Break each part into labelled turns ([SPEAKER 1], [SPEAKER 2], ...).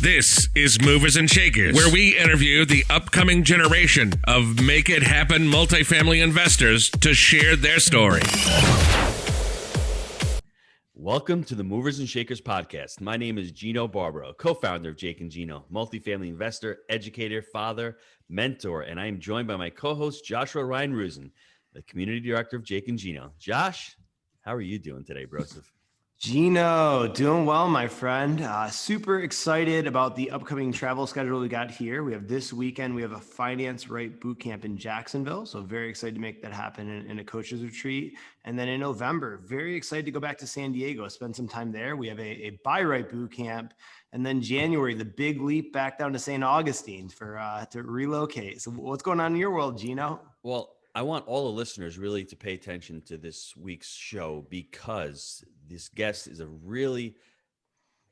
[SPEAKER 1] This is Movers and Shakers, where we interview the upcoming generation of Make It Happen multifamily investors to share their story.
[SPEAKER 2] Welcome to the Movers and Shakers podcast. My name is Gino Barbaro, co-founder of Jake and Gino, multifamily investor, educator, father, mentor, and I am joined by my co-host Joshua Ryan Rusin, the community director of Jake and Gino. Josh, how are you doing today, broseph?
[SPEAKER 3] Gino, doing well, my friend. Super excited about the upcoming travel schedule we got here. We have this weekend, we have a Finance Right boot camp in Jacksonville. So very excited to make that happen in a coach's retreat. And then in November, very excited to go back to San Diego, spend some time there. We have a Buy Right boot camp. And then January, the big leap back down to St. Augustine to relocate. So what's going on in your world, Gino?
[SPEAKER 2] Well, I want all the listeners really to pay attention to this week's show because this guest is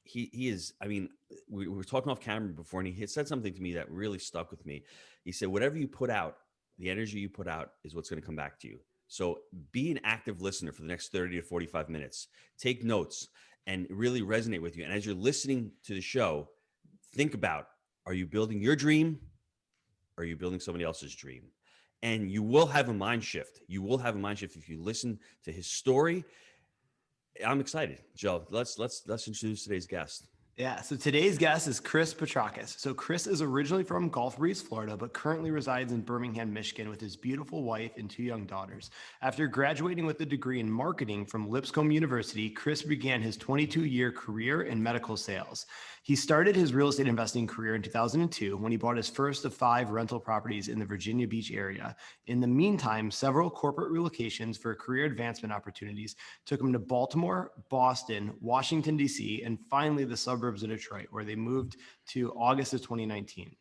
[SPEAKER 2] he is, I mean, we were talking off camera before and he had said something to me that really stuck with me. He said, whatever you put out, the energy you put out is what's going to come back to you. So be an active listener for the next 30 to 45 minutes, take notes and really resonate with you. And as you're listening to the show, think about, are you building your dream? Or are you building somebody else's dream? And you will have a mind shift. You will have a mind shift if you listen to his story. I'm excited, Joe. Let's introduce today's guest.
[SPEAKER 3] Yeah, so today's guest is Chris Petrakis. So Chris is originally from Gulf Breeze, Florida, but currently resides in Birmingham, Michigan with his beautiful wife and 2 young daughters. After graduating with a degree in marketing from Lipscomb University, Chris began his 22-year career in medical sales. He started his real estate investing career in 2002 when he bought his first of 5 rental properties in the Virginia Beach area. In the meantime, several corporate relocations for career advancement opportunities took him to Baltimore, Boston, Washington, D.C., and finally the suburbs of Detroit, where they moved to August of 2019.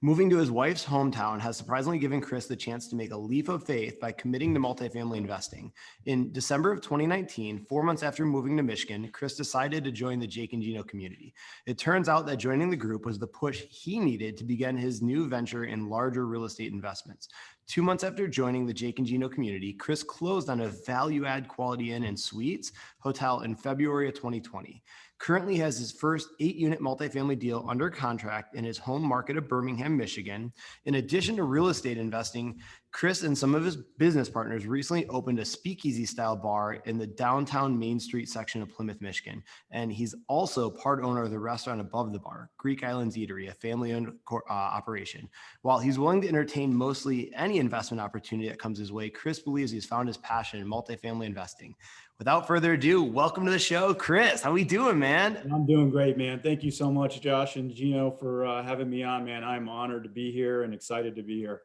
[SPEAKER 3] Moving to his wife's hometown has surprisingly given Chris the chance to make a leap of faith by committing to multifamily investing. In December of 2019, 4 months after moving to Michigan, Chris decided to join the Jake and Gino community. It turns out that joining the group was the push he needed to begin his new venture in larger real estate investments. 2 months after joining the Jake and Gino community, Chris closed on a value-add Quality Inn and Suites hotel in February of 2020. Currently has his first 8-unit multifamily deal under contract in his home market of Birmingham, Michigan. In addition to real estate investing, Chris and some of his business partners recently opened a speakeasy-style bar in the downtown Main Street section of Plymouth, Michigan. And he's also part owner of the restaurant above the bar, Greek Islands Eatery, a family-owned operation. While he's willing to entertain mostly any investment opportunity that comes his way, Chris believes he's found his passion in multifamily investing. Without further ado, welcome to the show, Chris. How we doing, man?
[SPEAKER 4] I'm doing great, man. Thank you so much, Josh and Gino, for having me on, man. I'm honored to be here and excited to be here.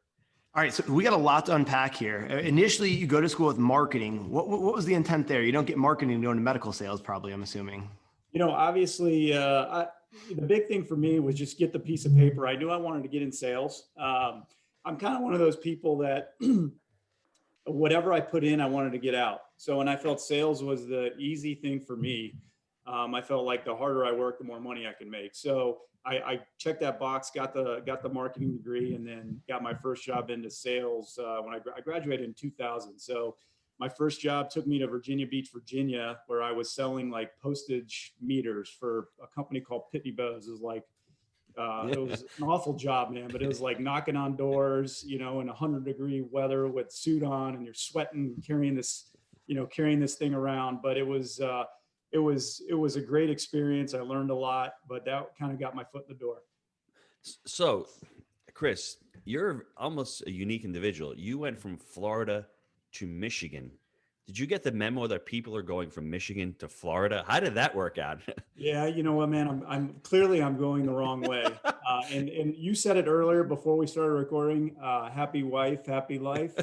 [SPEAKER 3] All right, so we got a lot to unpack here. Initially, you go to school with marketing. What was the intent there? You don't get marketing going to medical sales, probably, I'm assuming.
[SPEAKER 4] You know, obviously, the big thing for me was just get the piece of paper. I knew I wanted to get in sales. I'm kind of one of those people that whatever I put in, I wanted to get out. So, and I felt sales was the easy thing for me. I felt like the harder I work, the more money I can make. So I checked that box, got the marketing degree, and then got my first job into sales when I graduated in 2000. So my first job took me to Virginia Beach, Virginia, where I was selling like postage meters for a company called Pitney Bowes. It was like, it was an awful job, man, but it was like knocking on doors, you know, in 100-degree weather with suit on, and you're sweating, carrying this thing around. But it was a great experience. I learned a lot, but that kind of got my foot in the door.
[SPEAKER 2] So, Chris, you're almost a unique individual. You went from Florida to Michigan. Did you get the memo that people are going from Michigan to Florida? How did that work out?
[SPEAKER 4] Yeah, you know what, man, I'm clearly going the wrong way. And you said it earlier before we started recording, happy wife, happy life.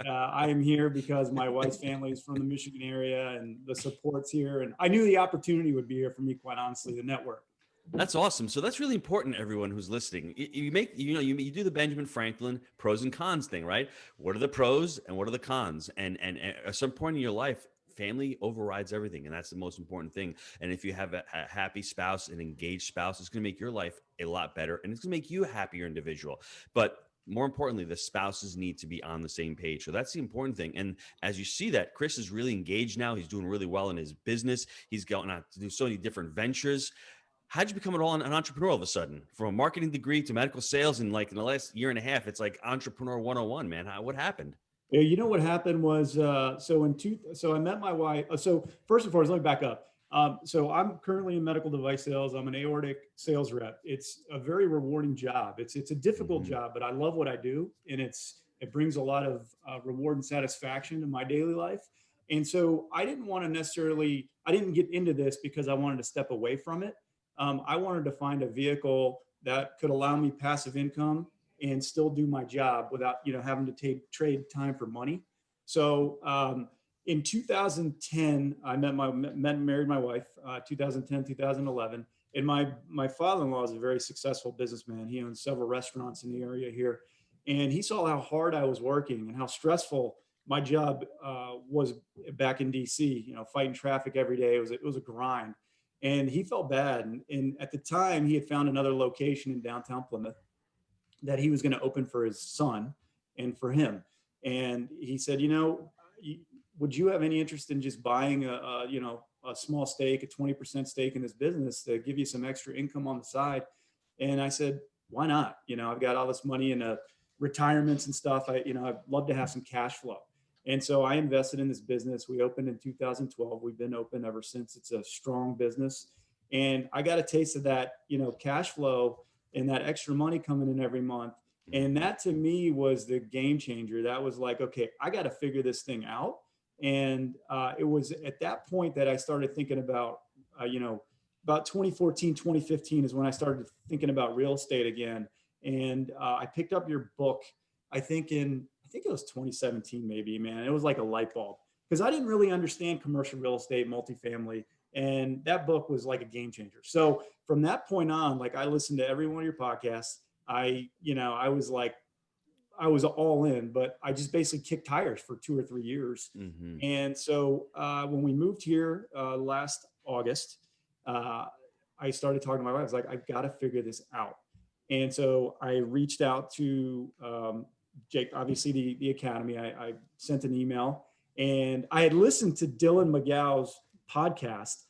[SPEAKER 4] I am here because my wife's family is from the Michigan area and the support's here. And I knew the opportunity would be here for me, quite honestly, the network.
[SPEAKER 2] That's awesome. So that's really important, everyone who's listening. You do the Benjamin Franklin pros and cons thing, right? What are the pros and what are the cons? And at some point in your life, family overrides everything. And that's the most important thing. And if you have a happy spouse, an engaged spouse, it's going to make your life a lot better. And it's going to make you a happier individual. But more importantly, the spouses need to be on the same page. So that's the important thing. And as you see that, Chris is really engaged now. He's doing really well in his business. He's going out to do so many different ventures. how'd you become an entrepreneur all of a sudden, from a marketing degree to medical sales? And like in the last year and a half, it's like entrepreneur 101, man. What happened?
[SPEAKER 4] Yeah, you know what happened was so I met my wife. So first and foremost, let me back up. So I'm currently in medical device sales. I'm an aortic sales rep. It's a very rewarding job. It's a difficult job, but I love what I do, and it brings a lot of reward and satisfaction in my daily life. And so I didn't get into this because I wanted to step away from it. I wanted to find a vehicle that could allow me passive income and still do my job without, having to trade time for money. So in 2010, I married my wife, 2010, 2011. And my father-in-law is a very successful businessman. He owns several restaurants in the area here. And he saw how hard I was working and how stressful my job was back in DC, fighting traffic every day. It was a grind. And he felt bad. And at the time, he had found another location in downtown Plymouth that he was going to open for his son and for him. And he said, would you have any interest in just buying a small stake, a 20% stake in this business to give you some extra income on the side? And I said, why not? I've got all this money in retirements and stuff. I'd love to have some cash flow. And so I invested in this business. We opened in 2012. We've been open ever since. It's a strong business. And I got a taste of that, cash flow and that extra money coming in every month. And that to me was the game changer. That was like, okay, I got to figure this thing out. And it was at that point that I started thinking about, about 2014, 2015 is when I started thinking about real estate again. And I picked up your book, I think it was 2017, maybe, man. It was like a light bulb because I didn't really understand commercial real estate, multifamily. And that book was like a game changer. So from that point on, like I listened to every one of your podcasts. I was all in, but I just basically kicked tires for 2 or 3 years. Mm-hmm. And so when we moved here last August, I started talking to my wife. I was like, I've got to figure this out. And so I reached out to Jake, obviously the Academy. I sent an email, and I had listened to Dylan McGow's podcast.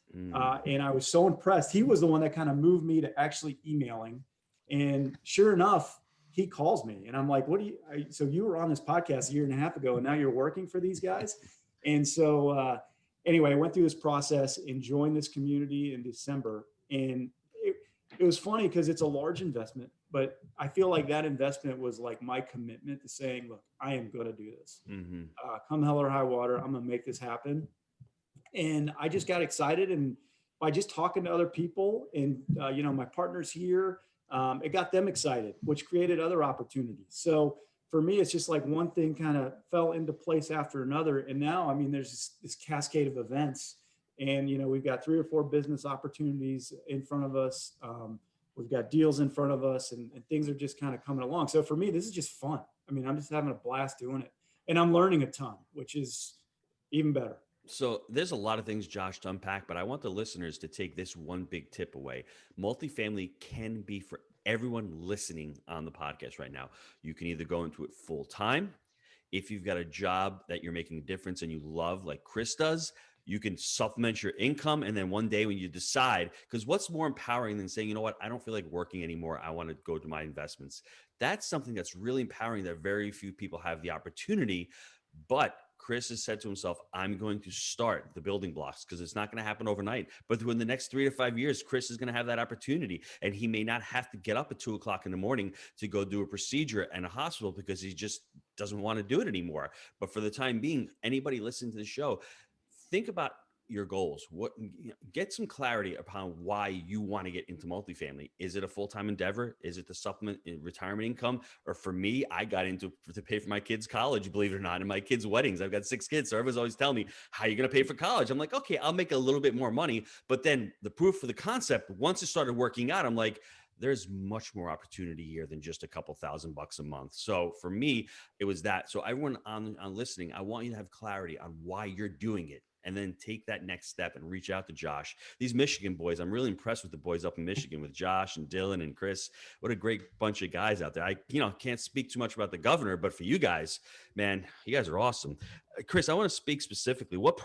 [SPEAKER 4] And I was so impressed. He was the one that kind of moved me to actually emailing. And sure enough, he calls me and I'm like, so you were on this podcast a year and a half ago and now you're working for these guys. And so anyway, I went through this process and joined this community in December. And it was funny because it's a large investment, but I feel like that investment was like my commitment to saying, look, I am going to do this. Mm-hmm. Come hell or high water, I'm going to make this happen. And I just got excited. And by just talking to other people and, my partners here, it got them excited, which created other opportunities. So for me, it's just like one thing kind of fell into place after another. And now, I mean, there's this cascade of events and, we've got 3 or 4 business opportunities in front of us. We've got deals in front of us and things are just kind of coming along. So for me, this is just fun. I mean, I'm just having a blast doing it and I'm learning a ton, which is even better.
[SPEAKER 2] So there's a lot of things, Josh, to unpack, but I want the listeners to take this one big tip away. Multifamily can be for everyone listening on the podcast right now. You can either go into it full time. If you've got a job that you're making a difference and you love, like Chris does, you can supplement your income. And then one day when you decide, because what's more empowering than saying, you know what, I don't feel like working anymore. I want to go to my investments. That's something that's really empowering that very few people have the opportunity. But Chris has said to himself, I'm going to start the building blocks because it's not going to happen overnight. But within the next 3 to 5 years, Chris is going to have that opportunity. And he may not have to get up at 2 o'clock in the morning to go do a procedure in a hospital because he just doesn't want to do it anymore. But for the time being, anybody listening to the show, think about your goals. Get some clarity upon why you want to get into multifamily. Is it a full-time endeavor? Is it to supplement retirement income? Or for me, I got into to pay for my kids' college, believe it or not, and my kids' weddings. I've got 6 kids. So everyone's always telling me, how are you going to pay for college? I'm like, okay, I'll make a little bit more money. But then the proof for the concept, once it started working out, I'm like, there's much more opportunity here than just a couple $1,000 a month. So for me, it was that. So everyone on listening, I want you to have clarity on why you're doing it. And then take that next step and reach out to Josh. These Michigan boys, I'm really impressed with the boys up in Michigan with Josh and Dylan and Chris. What a great bunch of guys out there. I can't speak too much about the governor, but for you guys, man, you guys are awesome. Chris, I want to speak specifically. What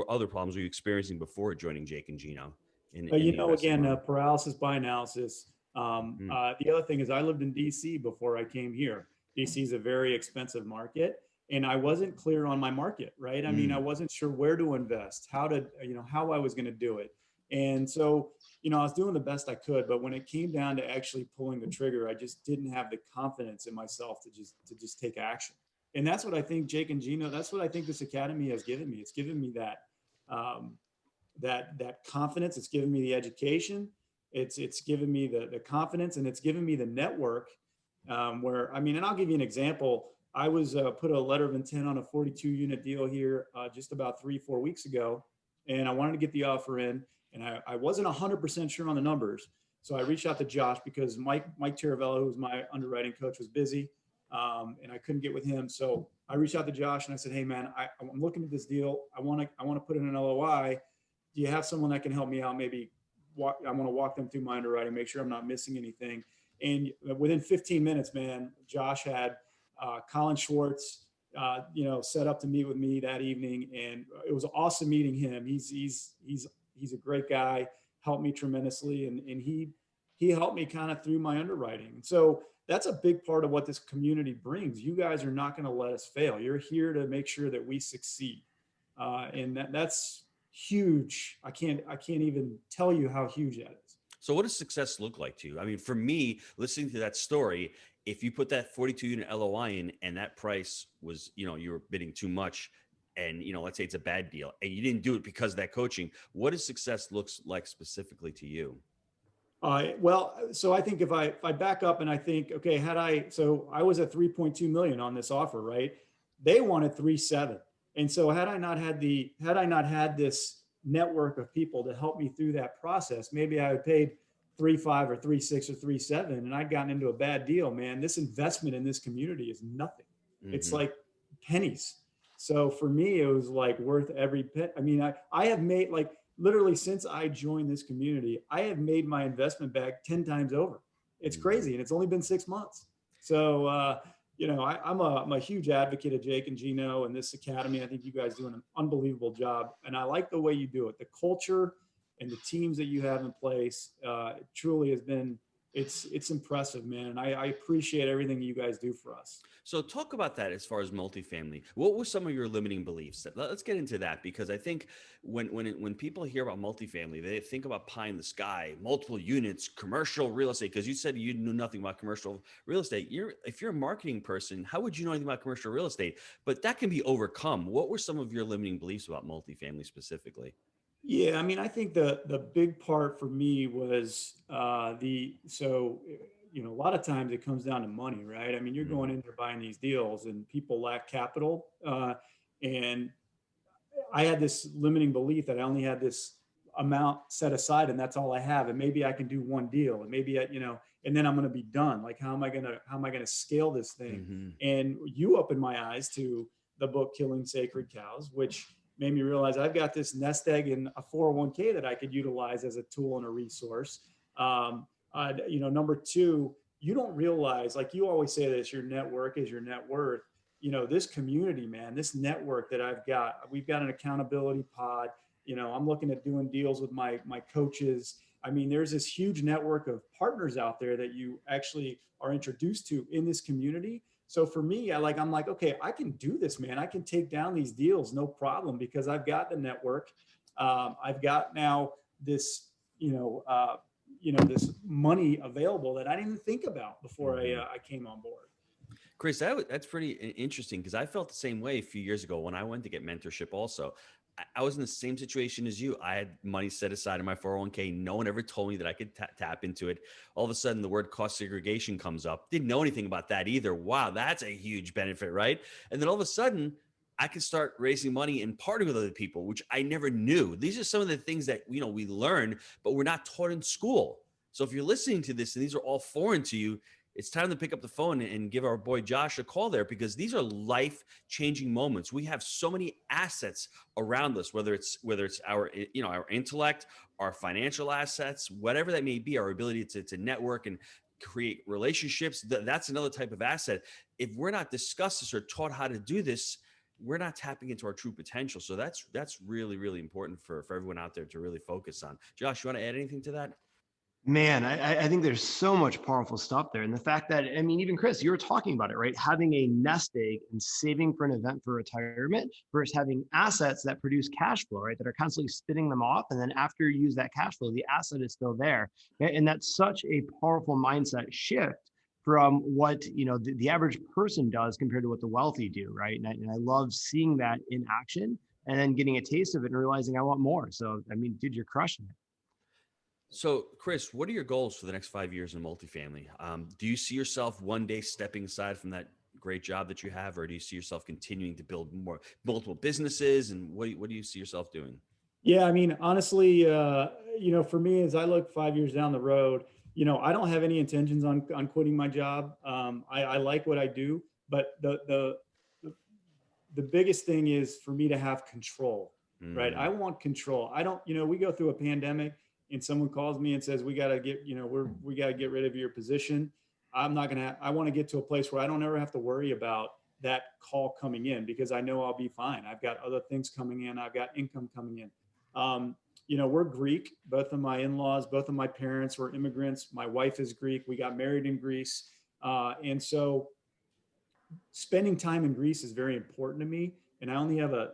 [SPEAKER 2] other problems were you experiencing before joining Jake and Gino? in the investing
[SPEAKER 4] Again,
[SPEAKER 2] world.
[SPEAKER 4] paralysis by analysis.
[SPEAKER 2] Mhm.
[SPEAKER 4] The other thing is I lived in DC before I came here. DC is a very expensive market, and I wasn't clear on my market, right? I mean, I
[SPEAKER 2] Mm.
[SPEAKER 4] wasn't sure where to invest, how I was going to do it. And so, I was doing the best I could, but when it came down to actually pulling the trigger, I just didn't have the confidence in myself to just take action. And that's what I think Jake and Gino, that's what I think this academy has given me. It's given me um, that confidence. It's given me the education. It's given me the confidence, and it's given me the network. Where I mean, and I'll give you an example. I was put a letter of intent on a 42 unit deal here just about 3-4 weeks ago, and I wanted to get the offer in, and I wasn't 100% sure on the numbers. So I reached out to Josh because Mike Tiravello, who was my underwriting coach, was busy, and I couldn't get with him. So I reached out to Josh and I said, "Hey man, I'm looking at this deal. I want to put in an LOI. Do you have someone that can help me out? Maybe I want to walk them through my underwriting, make sure I'm not missing anything." And within 15 minutes, man, Josh had Colin Schwartz, set up to meet with me that evening, and it was awesome meeting him. He's a great guy, helped me tremendously, and he helped me kind of through my underwriting. So that's a big part of what this community brings. You guys are not going to let us fail. You're here to make sure that we succeed, and that's huge. I can't even tell you how huge that is.
[SPEAKER 2] So what does success look like to you? I mean, for me, listening to that story, if you put that 42 unit LOI in and that price was, you were bidding too much, and, let's say it's a bad deal and you didn't do it because of that coaching, what does success looks like specifically to you?
[SPEAKER 4] Well, so I think if I back up and I think, okay, so I was at 3.2 million on this offer, right? They wanted 3.7. And so had I not had this network of people to help me through that process, maybe I would paid 3.5 or 3.6 or 3.7, and I'd gotten into a bad deal, man. This investment in this community is nothing. It's
[SPEAKER 2] Mm-hmm.
[SPEAKER 4] like pennies. So for me, it was like worth every penny. I mean, I have made, like, literally since I joined this community, I have made my investment back 10 times over. It's
[SPEAKER 2] Mm-hmm.
[SPEAKER 4] crazy. And it's only been 6 months. So, I'm a huge advocate of Jake and Gino and this academy. I think you guys do an unbelievable job. And I like the way you do it. The culture and the teams that you have in place, it truly has been, it's impressive, man. And I appreciate everything you guys do for us.
[SPEAKER 2] So talk about that as far as multifamily. What were some of your limiting beliefs? Let's get into that, because I think when people hear about multifamily, they think about pie in the sky, multiple units, commercial real estate. Because you said you knew nothing about commercial real estate. If you're a marketing person, how would you know anything about commercial real estate? But that can be overcome. What were some of your limiting beliefs about multifamily specifically?
[SPEAKER 4] Yeah, I mean, I think the big part for me was a lot of times it comes down to money, right? I mean, you're going
[SPEAKER 2] Mm-hmm.
[SPEAKER 4] in there buying these deals, and people lack capital, and I had this limiting belief that I only had this amount set aside, and that's all I have, and maybe I can do one deal, and maybe and then I'm going to be done. Like, how am I gonna scale this thing?
[SPEAKER 2] Mm-hmm.
[SPEAKER 4] And you opened my eyes to the book Killing Sacred Cows, which made me realize I've got this nest egg in a 401k that I could utilize as a tool and a resource. Number two, you don't realize, like you always say this, your network is your net worth. This community, man, this network that we've got an accountability pod. I'm looking at doing deals with my coaches. I mean, there's this huge network of partners out there that you actually are introduced to in this community. So for me, I'm like, okay, I can do this, man. I can take down these deals, no problem, because I've got the network. I've got now this, this money available that I didn't even think about before
[SPEAKER 2] Mm-hmm.
[SPEAKER 4] I came on board.
[SPEAKER 2] Chris, that's pretty interesting, because I felt the same way a few years ago when I went to get mentorship also. I was in the same situation as you. I had money set aside in my 401k. No one ever told me that I could tap into it. All of a sudden, the word cost segregation comes up. Didn't know anything about that either. Wow, that's a huge benefit, right? And then all of a sudden, I can start raising money and partying with other people, which I never knew. These are some of the things that we learn, but we're not taught in school. So if you're listening to this and these are all foreign to you, it's time to pick up the phone and give our boy Josh a call there, because these are life-changing moments. We have so many assets around us, whether it's our our intellect, our financial assets, whatever that may be, our ability to network and create relationships. That's another type of asset. If we're not discussed this or taught how to do this, we're not tapping into our true potential. So that's really, really important for everyone out there to really focus on. Josh, you want to add anything to that?
[SPEAKER 3] Man, I think there's so much powerful stuff there. And the fact that, I mean, even Chris, you were talking about it, right? Having a nest egg and saving for an event for retirement versus having assets that produce cash flow, right? That are constantly spitting them off. And then after you use that cash flow, the asset is still there. And that's such a powerful mindset shift from what, the average person does compared to what the wealthy do, right? And I love seeing that in action and then getting a taste of it and realizing I want more. So, I mean, dude, you're crushing it.
[SPEAKER 2] So, Chris, what are your goals for the next 5 years in multifamily? Do you see yourself one day stepping aside from that great job that you have, or do you see yourself continuing to build multiple businesses? And what do you see yourself doing?
[SPEAKER 4] Yeah, I mean, honestly, for me, as I look 5 years down the road, I don't have any intentions on quitting my job. I like what I do, but the biggest thing is for me to have control, right? I want control. I don't, we go through a pandemic and someone calls me and says, we got to get, we got to get rid of your position. I'm not going to, I want to get to a place where I don't ever have to worry about that call coming in because I know I'll be fine. I've got other things coming in. I've got income coming in. We're Greek. Both of my in-laws, both of my parents were immigrants. My wife is Greek. We got married in Greece. And so spending time in Greece is very important to me. And I only have a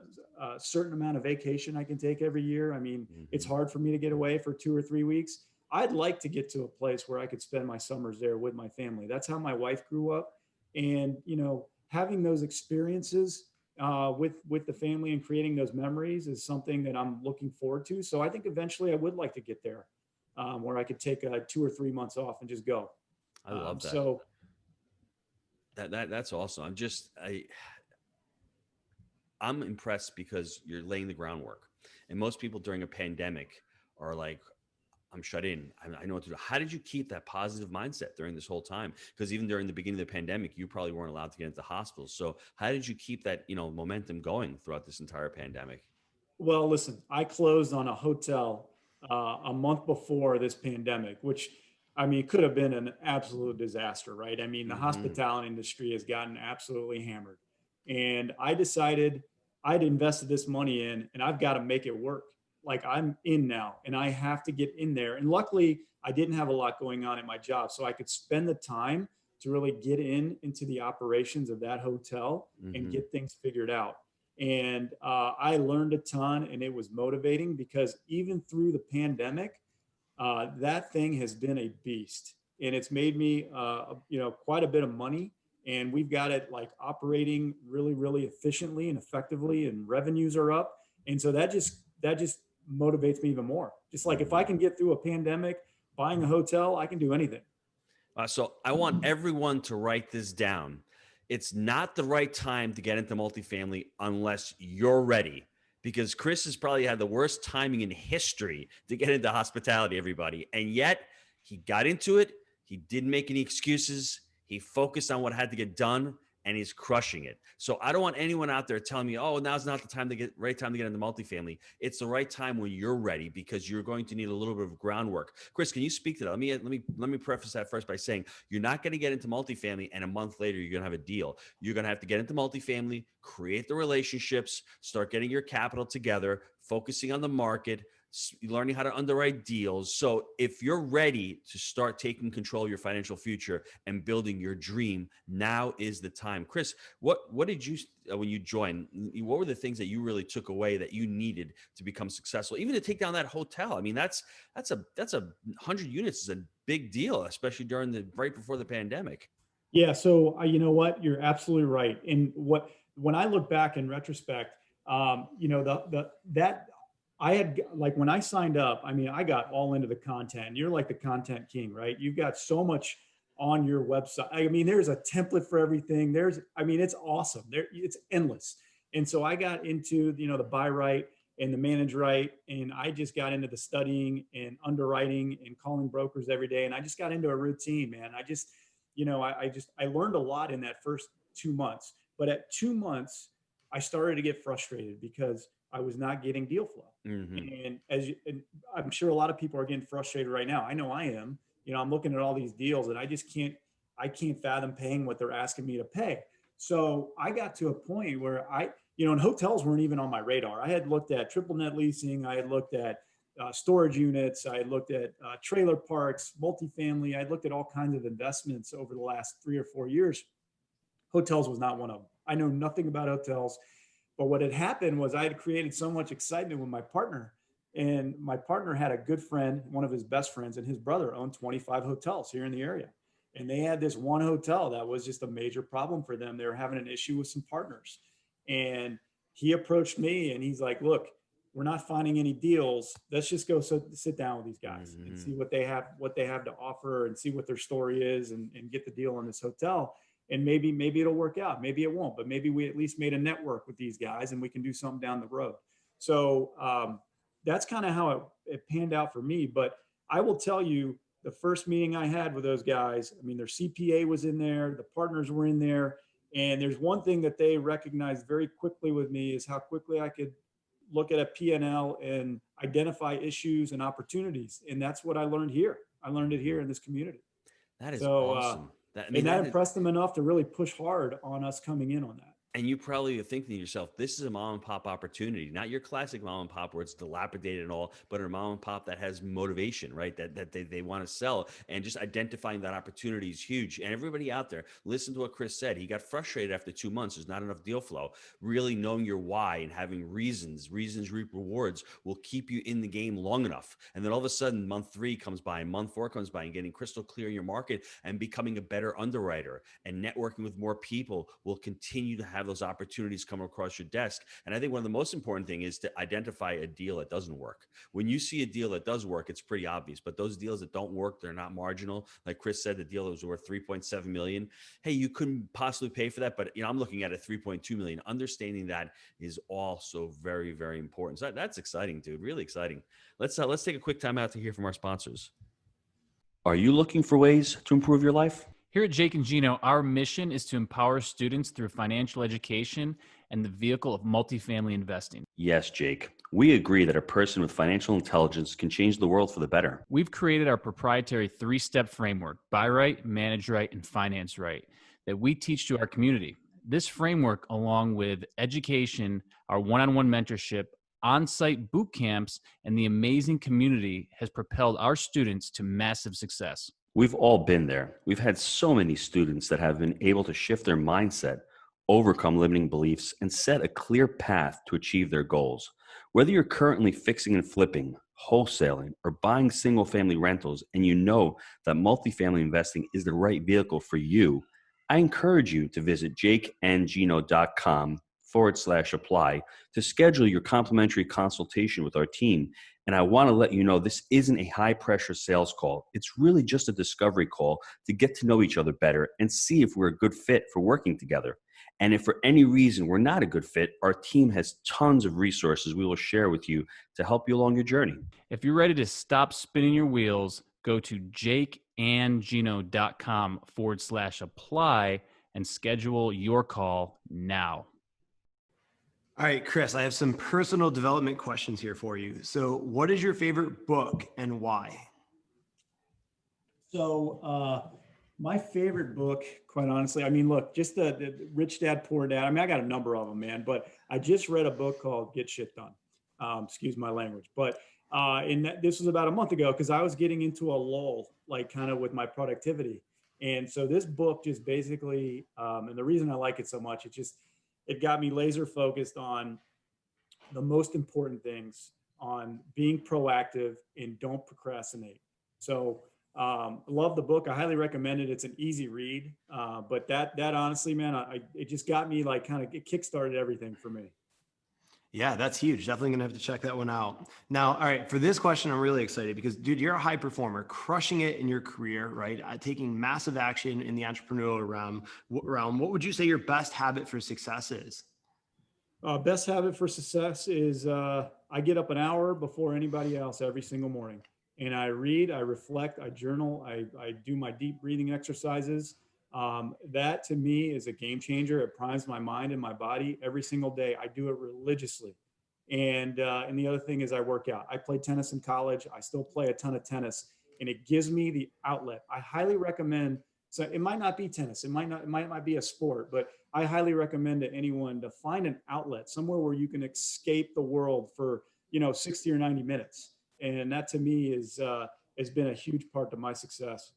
[SPEAKER 4] certain amount of vacation I can take every year. I mean, it's hard for me to get away for 2 or 3 weeks. I'd like to get to a place where I could spend my summers there with my family. That's how my wife grew up. And, having those experiences with the family and creating those memories is something that I'm looking forward to. So I think eventually I would like to get there where I could take 2 or 3 months off and just go.
[SPEAKER 2] I love that.
[SPEAKER 4] So
[SPEAKER 2] that's awesome. I'm impressed because you're laying the groundwork. And most people during a pandemic are like, I'm shut in. I know what to do. How did you keep that positive mindset during this whole time? Because even during the beginning of the pandemic, you probably weren't allowed to get into hospitals. So how did you keep that, momentum going throughout this entire pandemic?
[SPEAKER 4] Well, listen, I closed on a hotel a month before this pandemic, which could have been an absolute disaster, right? I mean, the hospitality industry has gotten absolutely hammered. And I decided I'd invested this money in and I've got to make it work. Like I'm in now and I have to get in there. And luckily I didn't have a lot going on at my job. So I could spend the time to really get into the operations of that hotel and get things figured out. And I learned a ton and it was motivating because even through the pandemic, that thing has been a beast and it's made me, quite a bit of money. And we've got it like operating really, really efficiently and effectively, and revenues are up. And so that just motivates me even more. Just like if I can get through a pandemic, buying a hotel, I can do anything.
[SPEAKER 2] So I want everyone to write this down. It's not the right time to get into multifamily unless you're ready, because Chris has probably had the worst timing in history to get into hospitality, everybody. And yet he got into it. He didn't make any excuses. He focused on what had to get done, and he's crushing it. So I don't want anyone out there telling me, oh, now's not the right time to get into multifamily. It's the right time when you're ready, because you're going to need a little bit of groundwork. Chris, can you speak to that? Let me preface that first by saying you're not going to get into multifamily and a month later you're going to have a deal. You're going to have to get into multifamily, create the relationships, start getting your capital together, focusing on the market, learning how to underwrite deals. So if you're ready to start taking control of your financial future and building your dream, now is the time. Chris, what did you, when you joined, what were the things that you really took away that you needed to become successful, even to take down that hotel? I mean, that's a 100 units is a big deal, especially right before the pandemic.
[SPEAKER 4] Yeah. So you know what, you're absolutely right. And when I look back in retrospect, that I had, like, when I signed up, I got all into the content. You're like the content king, right? You've got so much on your website. There's a template for everything. It's awesome. It's endless. And so I got into, the buy right and the manage right. And I just got into the studying and underwriting and calling brokers every day. And I just got into a routine, man. I learned a lot in that first 2 months, but at 2 months, I started to get frustrated because I was not getting deal flow. And and I'm sure a lot of people are getting frustrated right now. I know I am. I'm looking at all these deals and I can't fathom paying what they're asking me to pay. So I got to a point where and hotels weren't even on my radar. I had looked at triple net leasing. I had looked at storage units. I had looked at trailer parks, multifamily. I had looked at all kinds of investments over the last 3 or 4 years. Hotels was not one of them. I know nothing about hotels, but what had happened was I had created so much excitement with my partner, and my partner had a good friend, one of his best friends, and his brother owned 25 hotels here in the area. And they had this one hotel that was just a major problem for them. They were having an issue with some partners. And he approached me and he's like, look, we're not finding any deals. Let's just go sit down with these guys and see what they have to offer and see what their story is and get the deal on this hotel. And maybe it'll work out. Maybe it won't, but maybe we at least made a network with these guys and we can do something down the road. So that's kind of how it panned out for me. But I will tell you, the first meeting I had with those guys, I mean, their CPA was in there, the partners were in there. And there's one thing that they recognized very quickly with me is how quickly I could look at a P&L and identify issues and opportunities. And that's what I learned here. I learned it here in this community.
[SPEAKER 2] That is awesome.
[SPEAKER 4] That impressed them enough to really push hard on us coming in on that.
[SPEAKER 2] And you probably are thinking to yourself, this is a mom and pop opportunity, not your classic mom and pop where it's dilapidated and all, but a mom and pop that has motivation, right? That they want to sell, and just identifying that opportunity is huge. And everybody out there, listen to what Chris said. He got frustrated after 2 months. There's not enough deal flow. Really knowing your why and having reasons reap rewards will keep you in the game long enough. And then all of a sudden, month 3 comes by and month 4 comes by, and getting crystal clear in your market and becoming a better underwriter and networking with more people will continue to have those opportunities come across your desk. And I think one of the most important thing is to identify a deal that doesn't work. When you see a deal that does work, it's pretty obvious, but those deals that don't work, they're not marginal. Like Chris said, the deal that was worth 3.7 million. Hey, you couldn't possibly pay for that, but I'm looking at it 3.2 million. Understanding that is also very, very important. So that's exciting, dude. Really exciting. Let's take a quick time out to hear from our sponsors. Are you looking for ways to improve your life?
[SPEAKER 5] Here at Jake and Gino, our mission is to empower students through financial education and the vehicle of multifamily investing.
[SPEAKER 6] Yes, Jake. We agree that a person with financial intelligence can change the world for the better.
[SPEAKER 5] We've created our proprietary 3-step framework, buy right, manage right, and finance right, that we teach to our community. This framework, along with education, our one-on-one mentorship, on-site boot camps, and the amazing community has propelled our students to massive success.
[SPEAKER 6] We've all been there. We've had so many students that have been able to shift their mindset, overcome limiting beliefs, and set a clear path to achieve their goals. Whether you're currently fixing and flipping, wholesaling, or buying single-family rentals, and you know that multifamily investing is the right vehicle for you, I encourage you to visit jakeandgino.com/apply to schedule your complimentary consultation with our team. And I want to let you know this isn't a high-pressure sales call. It's really just a discovery call to get to know each other better and see if we're a good fit for working together. And if for any reason we're not a good fit, our team has tons of resources we will share with you to help you along your journey.
[SPEAKER 5] If you're ready to stop spinning your wheels, go to jakeandgino.com/apply and schedule your call now.
[SPEAKER 3] All right, Chris, I have some personal development questions here for you. So what is your favorite book and why?
[SPEAKER 4] So my favorite book, quite honestly, I mean, look, just the Rich Dad, Poor Dad. I mean, I got a number of them, man, but I just read a book called Get Shit Done. Excuse my language, but this was about a month ago because I was getting into a lull, like kind of with my productivity. And so this book just basically, and the reason I like it so much, it got me laser focused on the most important things, on being proactive and don't procrastinate. So love the book. I highly recommend it. It's an easy read. But that honestly, man, it just got me like it kickstarted everything for me.
[SPEAKER 3] Yeah, that's huge. Definitely going to have to check that one out. Now, all right, for this question, I'm really excited because, dude, you're a high performer, crushing it in your career, right? Taking massive action in the entrepreneurial realm. What would you say your best habit for success is?
[SPEAKER 4] Best habit for success is I get up an hour before anybody else every single morning. And I read, I reflect, I journal, I do my deep breathing exercises. That to me is a game changer. It primes my mind and my body every single day. I do it religiously. And the other thing is I work out. I played tennis in college. I still play a ton of tennis, and it gives me the outlet. I highly recommend So it might not be tennis. It might not be a sport, but I highly recommend to anyone to find an outlet somewhere where you can escape the world for, 60 or 90 minutes. And that to me has been a huge part of my success.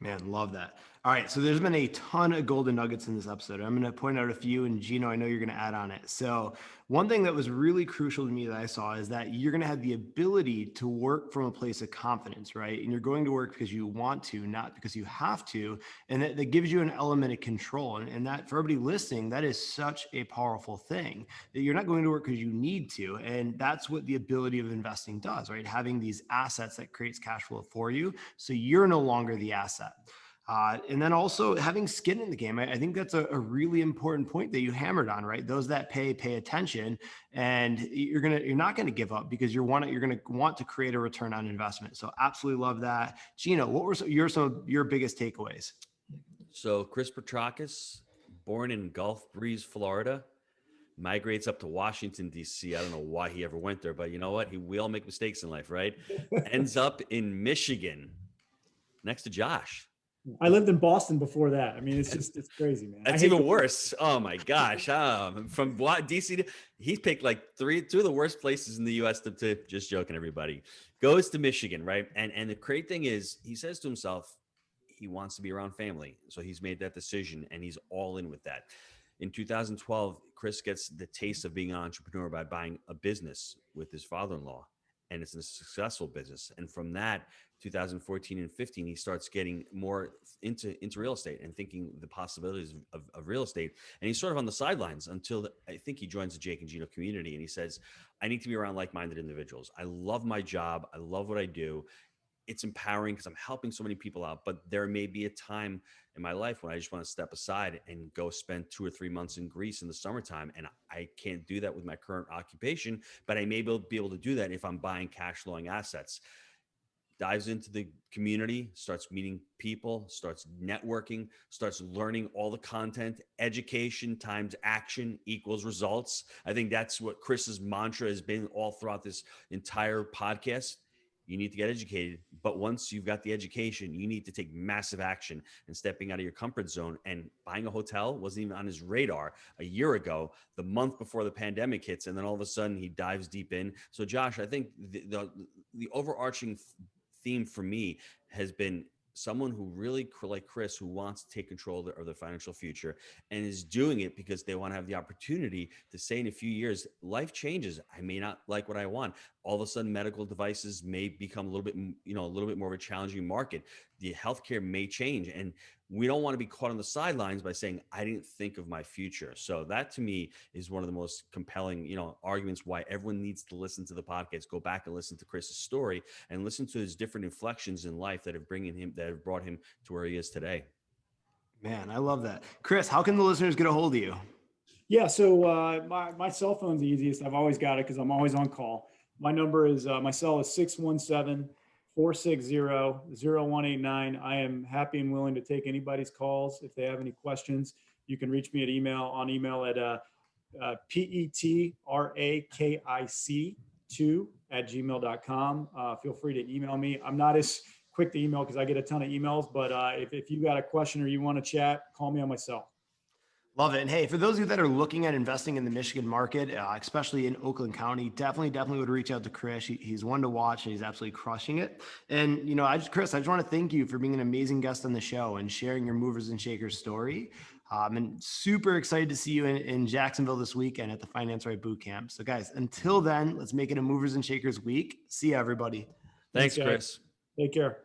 [SPEAKER 3] Man, love that. All right, so there's been a ton of golden nuggets in this episode. I'm going to point out a few, and Gino, I know you're going to add on it. So one thing that was really crucial to me that I saw is that you're going to have the ability to work from a place of confidence, right? And you're going to work because you want to, not because you have to. And that gives you an element of control. And that, for everybody listening, that is such a powerful thing, that you're not going to work because you need to. And that's what the ability of investing does, right? Having these assets that creates cash flow for you. So you're no longer the asset. And then also having skin in the game. I think that's a really important point that you hammered on, right? Those that pay attention, and you're not going to give up because you're going to want to create a return on investment. So absolutely love that. Gino, what were some of your biggest takeaways?
[SPEAKER 2] So Chris Petrakis, born in Gulf Breeze, Florida, migrates up to Washington, D.C. I don't know why he ever went there, but you know what? We all make mistakes in life, right? Ends up in Michigan next to Josh.
[SPEAKER 4] I lived in Boston before that. I mean, it's crazy, man.
[SPEAKER 2] That's even worse. Oh my gosh. From DC, he's picked like two of the worst places in the U.S. to just joking, everybody. Goes to Michigan, right? And the great thing is, he says to himself, he wants to be around family. So he's made that decision, and he's all in with that. In 2012, Chris gets the taste of being an entrepreneur by buying a business with his father-in-law, and it's a successful business. And from that, 2014 and 15, he starts getting more into real estate and thinking the possibilities of real estate. And he's sort of on the sidelines until I think he joins the Jake and Gino community. And he says, I need to be around like-minded individuals. I love my job. I love what I do. It's empowering because I'm helping so many people out, but there may be a time in my life when I just want to step aside and go spend 2 or 3 months in Greece in the summertime. And I can't do that with my current occupation, but I may be able to do that if I'm buying cash flowing assets. Dives into the community, starts meeting people, starts networking, starts learning all the content. Education times action equals results. I think that's what Chris's mantra has been all throughout this entire podcast. You need to get educated, but once you've got the education, you need to take massive action and stepping out of your comfort zone. And buying a hotel wasn't even on his radar a year ago, the month before the pandemic hits. And then all of a sudden he dives deep in. So Josh, I think the overarching theme for me has been someone who really, like Chris, who wants to take control of their financial future and is doing it because they want to have the opportunity to say in a few years, life changes. I may not like what I want. All of a sudden, medical devices may become a little bit more of a challenging market. The healthcare may change, and we don't want to be caught on the sidelines by saying, I didn't think of my future. So that to me is one of the most compelling, arguments why everyone needs to listen to the podcast. Go back and listen to Chris's story and listen to his different inflections in life that have brought him to where he is today. Man,
[SPEAKER 3] I love that. Chris, how can the listeners get a hold of you?
[SPEAKER 4] Yeah. So my cell phone's the easiest. I've always got it because I'm always on call. My number is, my cell is 617-460-0189. I am happy and willing to take anybody's calls. If they have any questions, you can reach me at email at petrakic2@gmail.com. Feel free to email me. I'm not as quick to email because I get a ton of emails, but if you got a question or you want to chat, call me on my cell.
[SPEAKER 3] Love it. And hey, for those of you that are looking at investing in the Michigan market, especially in Oakland County, definitely would reach out to Chris. He's one to watch and he's absolutely crushing it. And, Chris, I just want to thank you for being an amazing guest on the show and sharing your movers and shakers story. And super excited to see you in Jacksonville this weekend at the Finance Right Bootcamp. So guys, until then, let's make it a movers and shakers week. See you, everybody.
[SPEAKER 2] Thanks, Chris.
[SPEAKER 4] Take care.